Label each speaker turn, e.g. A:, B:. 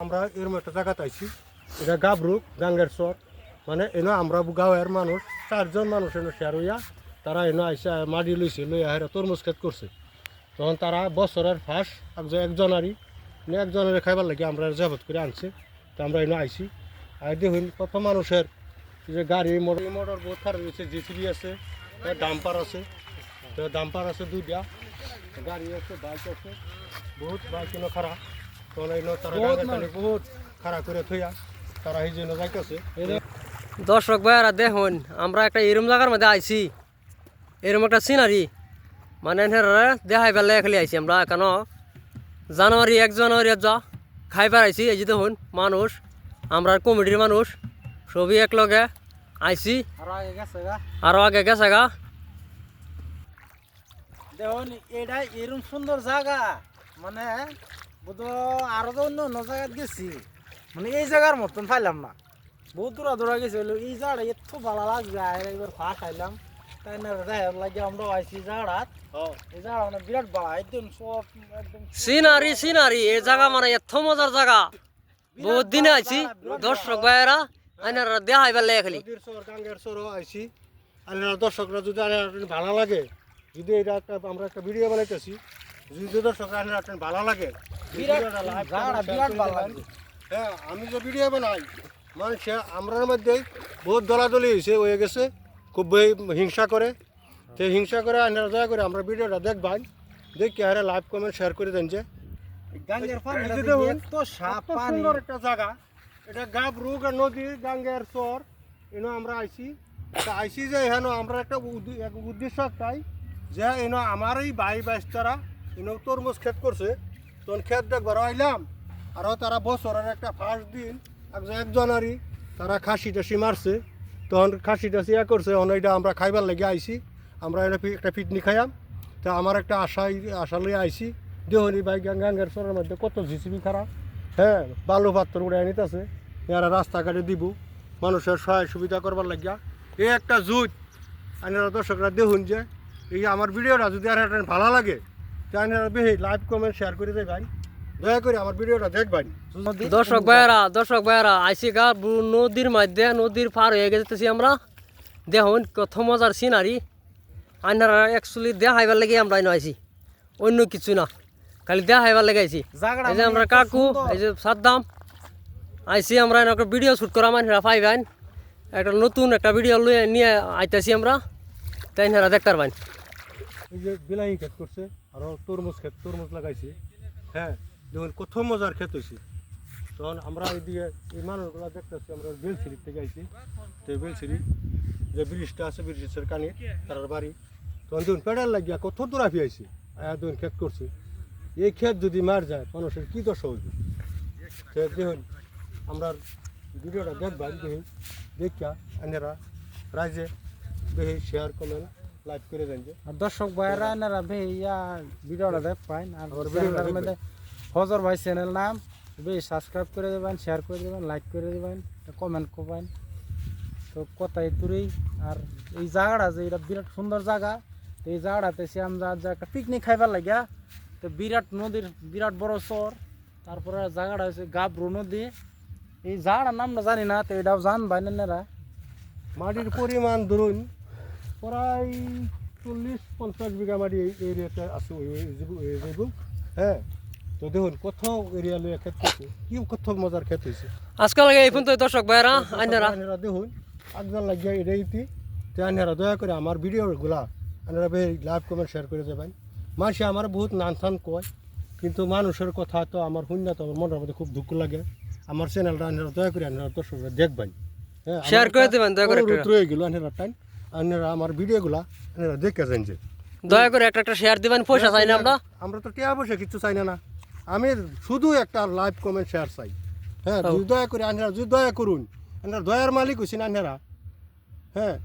A: আমরা এরকম একটা জায়গাতে আইছি, এটা গাবরুক গাঙ্গের চর, মানে এনে আমরা গাঁয়ের মানুষ 4 জন মানুষ এনে শেয়ার হইয়া তারা এনে আইসা মাটি লইছে, লইয়া হেরা তরমুজ ক্ষেত করছে। তখন তারা বছরের ফার্স্ট একজনের খাইবার লাগে আমরা জবত করে আনছে। তো আমরা এনে আইছি, আর দেখুন কত মানুষের যে গাড়ি মোটর বহুত খারাপ রয়েছে, জেসিবি আছে, ডাম্পার আছে, তো ডাম্পার আছে 2টা, গাড়ি আছে, বাইক আছে, বহুত বাইক এনে খারাপ। বহুত খারাপ করে থইয়া তারা এই জন্য যাইতেছে।
B: দর্শক ভাইয়ারা দেখুন, আমরা একটা এরম জায়গার মধ্যে আইছি, এরম একটা সিনারি, মানে দেখাই পেলে খালি আইছি আমরা কেন জানুয়ারি 1 জানুয়ারি যা খাইবার আইছি। এই যে দেখুন মানুষ, আমরা কমিটির মানুষ সবই একলগে আইছি, আরো আগে গেছে গা।
C: দেখুন এটা এরকম সুন্দর জায়গা, মানে বোধ আরো তো অন্য অন্য জায়গায় গেছি, মানে এই জায়গার মতন পাইলাম না। বহুত দূরা গেছি, এই জায়গাটা এত ভালো লাগছে। এবার ফাঁস আইলাম, তাই না লাগে আমরা আইছি জায়গাত। এই জায়গা মানে বিরাট ভালো, একদম সব একদম
B: সিনারি এই জায়গা মানে এত মজার জায়গা, বহুত দিনে আইছি। দর্শক ভাইয়েরা আইনারা দেখাই পেলে খালি
A: নদীর চর গাঙ্গের চরও আইছি। আর দর্শকরা যদি ভালো লাগে, যদি এটা আমরা একটা ভিডিও বানাইতেছি, যদি দর্শকরা ভালো লাগে,
C: বিরাট ভালো লাগে।
A: হ্যাঁ, আমি যে ভিডিও বানাই মানুষ আমরার মধ্যে বহুত দলাদলি হয়ে গেছে, খুব হিংসা করে। তো হিংসা করে আপনারা দয়া করে আমরা ভিডিওটা দেখবেন, দেখি আরে লাইভ কমেন্ট শেয়ার করে দেন। যে
C: গাঙ্গের পানি এত সাপ পানি,
A: সুন্দর একটা জায়গা, এটা গাবরুক নদী গাঙ্গের চর, এনে আমরা আইছি। আইছি যে হেন আমরা একটা উদ্দেশ্য একটাই, যে এনে আমার এই ভাই বাইস্তারা এনে তরমুজ ক্ষেত করছে। তখন ক্ষেত দেখবার আইলাম, আরও তারা বছরের একটা ফার্স্ট দিন 1 জানুয়ারি তারা খাসি টাসি মারছে। তখন খাসি টাসি করছে, অনেকটা আমরা খাইবার লেগে আইছি। আমরা একটা পিকনিক খাইয়াম। তা আমার একটা আশা লইয়া আইছি। দেহনি ভাই গাঙ্গের চরের মধ্যে কত জিসিবি খারাপ, হ্যাঁ, বালু পাত্র উড়ে নিতেছে, এরা রাস্তাঘাটে দিব মানুষের সহায় সুবিধা করবার লাগিয়া। এই একটা জুত আপনারা দর্শকরা দেখুন, যে এই আমার ভিডিওটা যদি আর ভালো লাগে, তাহলে বেশি লাইভ কমেন্ট শেয়ার করে দেবেন, দয়া করে আমার ভিডিওটা দেখবেন।
B: দর্শক ভাইয়ারা আইসি গা নদীর মধ্যে, নদীর পার হয়ে গেছি আমরা। দেখুন কত মজার সিনারি, আইনারা অ্যাকচুয়ালি দেখাইবার লেগে আমরা আইছি, অন্য কিছু না, খালি দেখাইবার লেগে আইছি। এই যে আমরা কাকু, এই যে সাদ্দাম আইসি, আমরা একটা ভিডিও শ্যুট করা মানুষরা পাইবেন, একটা নতুন একটা ভিডিও নিয়ে আইতেছি আমরা, তাই না দেখতে পারবেন।
A: এই যে বিলাহি ক্ষেত করছে, আরও তরমুজ লাগাইছে। হ্যাঁ, দেখুন কত মজার ক্ষেত হয়েছে। তখন আমরা এইদিকে এই মানুষগুলো দেখতেছি, আমরা বেলছিরি থেকে আইছি। তো বেলছিরি যে ব্রিজটা আছে, ব্রিজের কানে তার বাড়ি। তখন দেখুন পেডাল লাগিয়া কত দূর আফি আইছে, দেখুন ক্ষেত করছে। এই ক্ষেত যদি মার যায় মানুষের কী দশা হইবে। তো দেখুন আমরা ভিডিওটা দেখবেন, দেখি দেখিয়া আপনারা রাইজে দেখি শেয়ার কমেন্ট লাইক করে দেন। যে
C: আর দর্শক ভাইরা এনারা ভাইয়া ভিডিওটা দেখ পাইন, আর চ্যানেলের মধ্যে ফজর ভাই চ্যানেল নাম, বেশ সাবস্ক্রাইব করে দেবেন, শেয়ার করে দেবেন, লাইক করে দেবেন, কমেন্ট করবেন। তো কথাই তুই আর এই জায়গাটা যে এটা বিরাট সুন্দর জায়গা, তো এই জায়গাটাতে সে আমরা একটা পিকনিক খাইবার লাগিয়া। তো বিরাট নদীর বিরাট বড় চর, তারপরে জায়গাটা হচ্ছে গাবরু নদী। এই জায়গাটার নামটা জানি না, তো এটাও জানবেন এনারা।
A: মাটির পরিমাণ ধরুন প্রায় 40-50 বিঘা মাটি এই এরিয়াতে আছে। হ্যাঁ, তো দেখুন কত এরিয়া লইয়া ক্ষেত করছে, কি কত মজার ক্ষেত হয়েছে
B: আজকাল এই পর্যন্ত দর্শক ভাইরা আইনারা
A: দেখুন একজন লাগিয়া এটাইতি। তো আইনারা দয়া করে আমার ভিডিওগুলা আপনারা লাইভ কমেন্ট শেয়ার করে দেবেন। মানুষে আমার বহুত নান কয়, কিন্তু মানুষের কথা তো আমার শূন্য, তো আমার মনের মধ্যে খুব দুঃখ লাগে। আমার চ্যানেলটা আপনারা দয়া করে আপনারা দর্শকরা দেখবেন, হ্যাঁ,
B: শেয়ার করে দেবেন, দয়া করে
A: রয়ে গেল আপনারা আমার ভিডিওগুলা আপনারা দেখে যান। যে
B: দয়া করে একটা শেয়ার দিবেন, পয়সা চাই না
A: আমরা তো টিয়া পয়সা কিছু চাই না, আমি শুধু একটা লাইভ কমেন্ট শেয়ার চাই। হ্যাঁ, যদি দয়া করে আপনারা যদি দয়া করুন, আপনারা দয়ার মালিক হয়েছেন আপনারা। হ্যাঁ,